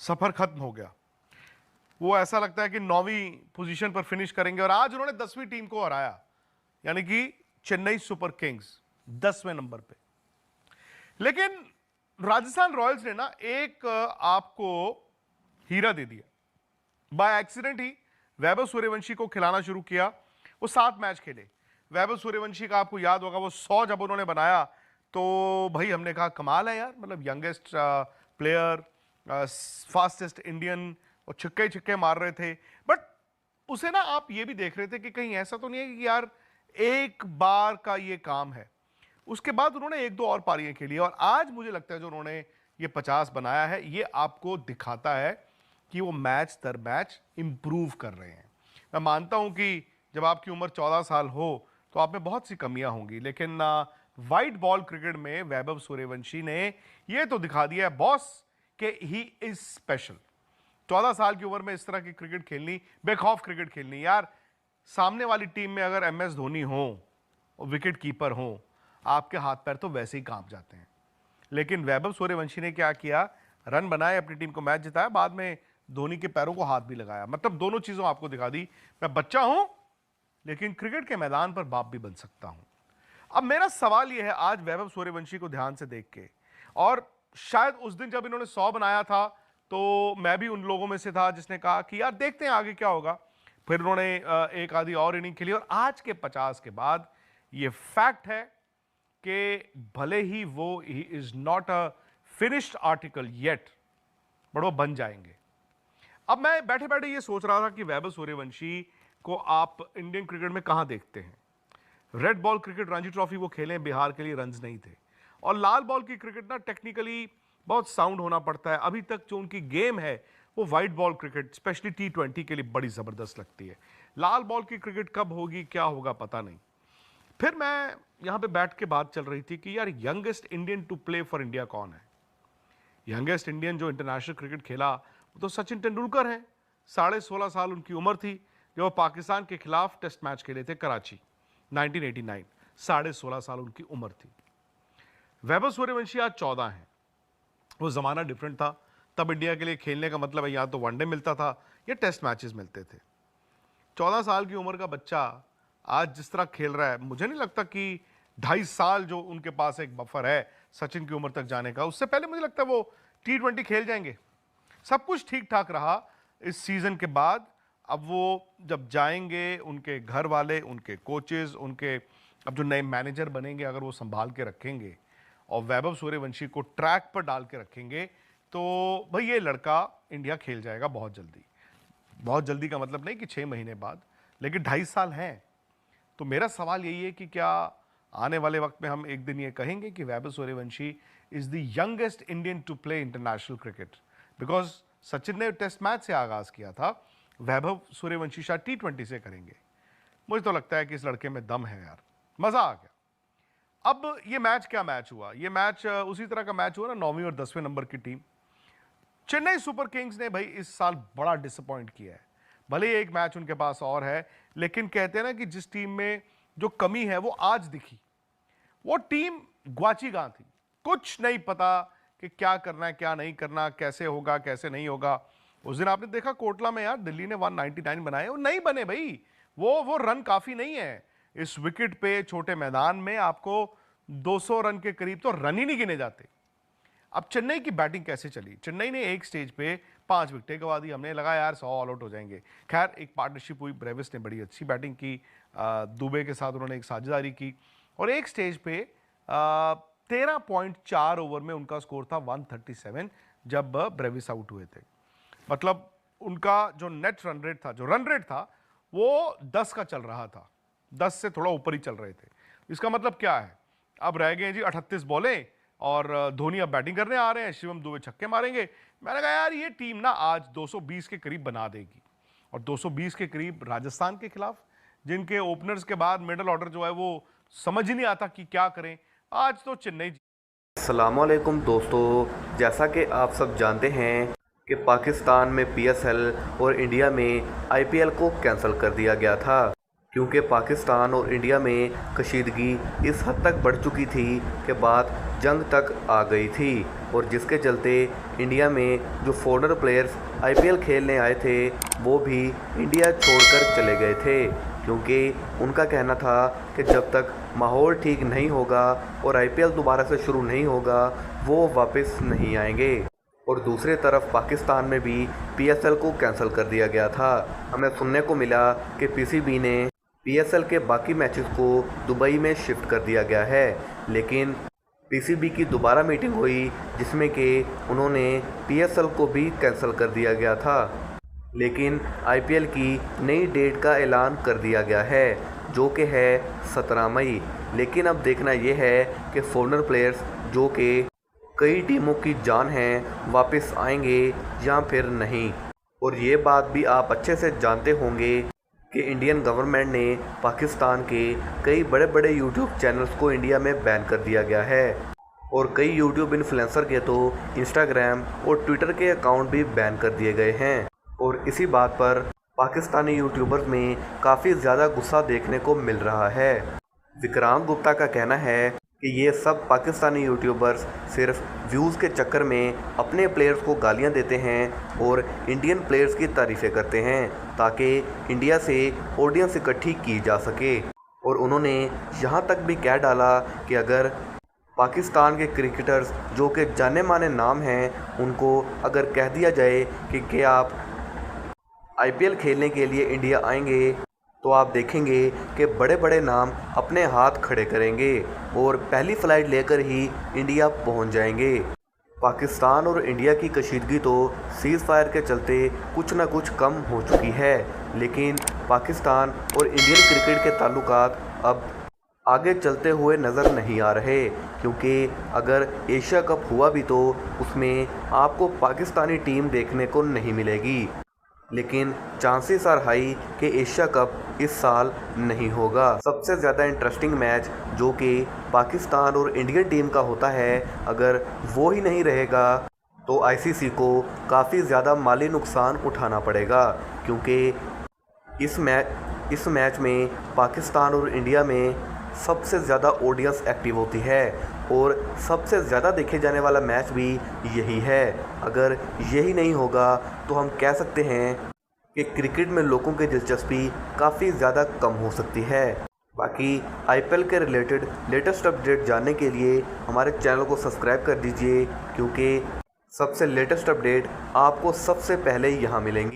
सफर खत्म हो गया। वो ऐसा लगता है कि 9वीं पोजीशन पर फिनिश करेंगे और आज उन्होंने 10वीं टीम को हराया, यानी कि चेन्नई सुपर किंग्स 10वें नंबर पे। लेकिन राजस्थान रॉयल्स ने ना एक आपको हीरा दे दिया। बाय एक्सीडेंट ही वैभव सूर्यवंशी को खिलाना शुरू किया। वो 7 मैच खेले। वैभव सूर्यवंशी का आपको याद होगा वो 100 जब उन्होंने बनाया तो भाई हमने कहा कमाल है यार, मतलब यंगेस्ट प्लेयर, फास्टेस्ट इंडियन, और छक्के छक्के मार रहे थे। बट उसे ना आप ये भी देख रहे थे कि कहीं ऐसा तो नहीं है कि यार एक बार का ये काम है। उसके बाद उन्होंने 1-2 और पारियां खेली और आज मुझे लगता है जो उन्होंने ये 50 बनाया है ये आपको दिखाता है कि वो मैच दर मैच इंप्रूव कर रहे हैं। मैं मानता हूं कि जब आपकी उम्र 14 साल हो तो आप में बहुत सी कमियां होंगी, लेकिन वाइट बॉल क्रिकेट में वैभव सूर्यवंशी ने ये तो दिखा दिया है बॉस कि ही इज स्पेशल। 14 साल की उम्र में इस तरह की क्रिकेट खेलनी, बेखौफ क्रिकेट खेलनी। यार सामने वाली टीम में अगर MS धोनी हो और विकेट कीपर हो, आपके हाथ पैर तो वैसे ही कांप जाते हैं। लेकिन वैभव सूर्यवंशी ने क्या किया, रन बनाए, अपनी टीम को मैच जिताया, बाद में धोनी के पैरों को हाथ भी लगाया। मतलब दोनों चीजों आपको दिखा दी, मैं बच्चा हूं लेकिन क्रिकेट के मैदान पर बाप भी बन सकता हूं। अब मेरा सवाल यह है आज वैभव सूर्यवंशी को ध्यान से देख के, और शायद उस दिन जब इन्होंने 100 बनाया था तो मैं भी उन लोगों में से था जिसने कहा कि यार देखते हैं आगे क्या होगा। फिर उन्होंने एक आधी और इनिंग खेली और आज के 50 के बाद ये फैक्ट है कि भले ही वो he is not a finished article yet, but वो बन जाएंगे। अब मैं बैठे बैठे ये सोच रहा था कि वैभव सूर्यवंशी को आप इंडियन क्रिकेट में कहां देखते हैं। Red ball cricket Ranji trophy वो खेले, बिहार के लिए रन्स नहीं थे, और लाल बॉल की क्रिकेट ना टेक्निकली बहुत साउंड होना पड़ता है। अभी तक जो उनकी गेम है वो white ball cricket specially T20 के लिए बड़ी जबरदस्त लगती है। लाल बॉल की क्रिकेट कब होगी क्या होगा पता नहीं। फिर मैं यहां पे बैठ के बात चल रही थी कि यार youngest Indian to play for India कौन है। यंगेस्ट इंडियन जो इंटरनेशनल क्रिकेट खेला वो तो सचिन तेंदुलकर हैं। 16.5 साल उनकी उम्र थी जब वो पाकिस्तान के खिलाफ टेस्ट मैच खेले थे कराची 1989। 16.5 साल उनकी उम्र थी। वैभव सूर्यवंशी आज 14 हैं। वो जमाना डिफरेंट था, तब इंडिया के लिए खेलने का मतलब है या तो वनडे मिलता था या टेस्ट मैचेस मिलते थे। 14 साल की उम्र का बच्चा आज जिस तरह खेल रहा है, मुझे नहीं लगता कि 2.5 साल जो उनके पास एक बफर है सचिन की उम्र तक जाने का, उससे पहले मुझे लगता है वो T20 खेल जाएंगे। सब कुछ ठीक ठाक रहा इस सीजन के बाद। अब वो जब जाएंगे, उनके घर वाले, उनके कोचेस, उनके अब जो नए मैनेजर बनेंगे, अगर वो संभाल के रखेंगे और वैभव सूर्यवंशी को ट्रैक पर डाल के रखेंगे तो भाई ये लड़का इंडिया खेल जाएगा बहुत जल्दी। बहुत जल्दी का मतलब नहीं कि 6 महीने बाद, लेकिन 2.5 साल हैं। तो मेरा सवाल यही है कि क्या आने वाले वक्त में हम एक दिन ये कहेंगे कि Vaibhav Suryavanshi is the youngest Indian to play international cricket. Because Sachin ने टेस्ट मैच से आगाज किया था, वैभव सूर्यवंशी शायद T20 से करेंगे। मुझे तो लगता है कि इस लड़के में दम है यार, मजा आ गया। अब ये मैच क्या मैच हुआ, ये मैच उसी तरह का मैच हुआ ना 9वीं और 10वें नंबर की टीम। चेन्नई सुपर किंग्स ने भाई इस साल बड़ा डिसअपॉइंट किया है। भले ही एक मैच उनके पास और है, लेकिन कहते हैं ना कि जिस टीम में जो कमी है वो आज दिखी। वो टीम ग्वाची गां थी, कुछ नहीं पता कि क्या करना है क्या नहीं करना, कैसे होगा कैसे नहीं होगा। उस दिन आपने देखा कोटला में यार दिल्ली ने 199 बनाए, वो नहीं बने भाई। वो रन काफी नहीं है इस विकेट पे, छोटे मैदान में आपको 200 रन के करीब तो रन ही नहीं गिने जाते। अब चेन्नई की बैटिंग कैसे चली, चेन्नई ने एक स्टेज पे 5 विकेटें गंवा दी। हमने लगा यार 100 ऑल आउट हो जाएंगे। खैर एक पार्टनरशिप हुई, ब्रेविस ने बड़ी अच्छी बैटिंग की, दुबे के साथ उन्होंने एक साझेदारी की और एक स्टेज पे 13.4 ओवर में उनका स्कोर था 137 जब ब्रेविस आउट हुए थे। मतलब उनका जो नेट रन रेट था, जो रन रेट था वो 10 का चल रहा था, 10 से थोड़ा ऊपर ही चल रहे थे। इसका मतलब क्या है, अब रह गए जी 38 बॉलें और धोनी अब बैटिंग करने आ रहे हैं, शिवम दुबे छक्के मारेंगे। मैंने कहा यार ये टीम ना आज 220 के करीब बना देगी, और 220 के करीब राजस्थान के खिलाफ, जिनके ओपनर्स के बाद मिडल ऑर्डर जो है वो समझ ही नहीं आता कि क्या करें। आज तो चेन्नई। अस्सलामुअलैकुम दोस्तों, जैसा कि आप सब जानते हैं कि पाकिस्तान में PSL और इंडिया में IPL को कैंसिल कर दिया गया था, क्योंकि पाकिस्तान और इंडिया में कशीदगी इस हद तक बढ़ चुकी थी कि बात जंग तक आ गई थी और जिसके चलते इंडिया में जो फॉरेनर प्लेयर्स आईपीएल खेलने आए थे वो भी इंडिया छोड़कर चले गए थे, क्योंकि उनका कहना था कि जब तक माहौल ठीक नहीं होगा और आईपीएल दोबारा से शुरू नहीं होगा वो वापस नहीं आएंगे। और दूसरी तरफ पाकिस्तान में भी पीएसएल को कैंसिल कर दिया गया था। हमें सुनने को मिला कि पीसीबी ने पीएसएल के बाकी मैचेस को दुबई में शिफ्ट कर दिया गया है, लेकिन पीसीबी की दोबारा मीटिंग हुई जिसमें कि उन्होंने पीएसएल को भी कैंसिल कर दिया गया था, लेकिन आईपीएल की नई डेट का ऐलान कर दिया गया है जो कि है 17 मई। लेकिन अब देखना यह है कि फॉरेनर प्लेयर्स जो कि कई टीमों की जान हैं वापस आएंगे या फिर नहीं। और ये बात भी आप अच्छे से जानते होंगे कि इंडियन गवर्नमेंट ने पाकिस्तान के कई बड़े बड़े यूट्यूब चैनल्स को इंडिया में बैन कर दिया गया है और कई यूट्यूब इन्फ्लुएंसर के तो इंस्टाग्राम और ट्विटर के अकाउंट भी बैन कर दिए गए हैं। और इसी बात पर पाकिस्तानी यूट्यूबर्स में काफ़ी ज़्यादा गुस्सा देखने को मिल रहा है। विक्रांत गुप्ता का कहना है कि ये सब पाकिस्तानी यूट्यूबर्स सिर्फ व्यूज़ के चक्कर में अपने प्लेयर्स को गालियां देते हैं और इंडियन प्लेयर्स की तारीफ़ें करते हैं ताकि इंडिया से ऑडियंस इकट्ठी की जा सके। और उन्होंने यहाँ तक भी कह डाला कि अगर पाकिस्तान के क्रिकेटर्स जो कि जाने माने नाम हैं उनको अगर कह दिया जाए कि आप आईपीएल खेलने के लिए इंडिया आएंगे तो आप देखेंगे कि बड़े बड़े नाम अपने हाथ खड़े करेंगे और पहली फ़्लाइट लेकर ही इंडिया पहुंच जाएंगे। पाकिस्तान और इंडिया की कशीदगी तो सीज़ फायर के चलते कुछ ना कुछ कम हो चुकी है, लेकिन पाकिस्तान और इंडियन क्रिकेट के ताल्लुकात अब आगे चलते हुए नज़र नहीं आ रहे, क्योंकि अगर एशिया कप हुआ भी तो उसमें आपको पाकिस्तानी टीम देखने को नहीं मिलेगी, लेकिन चांसेस आर हाई कि एशिया कप इस साल नहीं होगा। सबसे ज़्यादा इंटरेस्टिंग मैच जो कि पाकिस्तान और इंडियन टीम का होता है, अगर वो ही नहीं रहेगा तो आईसीसी को काफ़ी ज़्यादा माली नुकसान उठाना पड़ेगा, क्योंकि इस मैच में पाकिस्तान और इंडिया में सबसे ज़्यादा ऑडियंस एक्टिव होती है और सबसे ज़्यादा देखे जाने वाला मैच भी यही है। अगर यही नहीं होगा तो हम कह सकते हैं कि क्रिकेट में लोगों की दिलचस्पी काफ़ी ज़्यादा कम हो सकती है। बाकी आईपीएल के रिलेटेड लेटेस्ट अपडेट जानने के लिए हमारे चैनल को सब्सक्राइब कर दीजिए, क्योंकि सबसे लेटेस्ट अपडेट आपको सबसे पहले यहाँ मिलेंगी।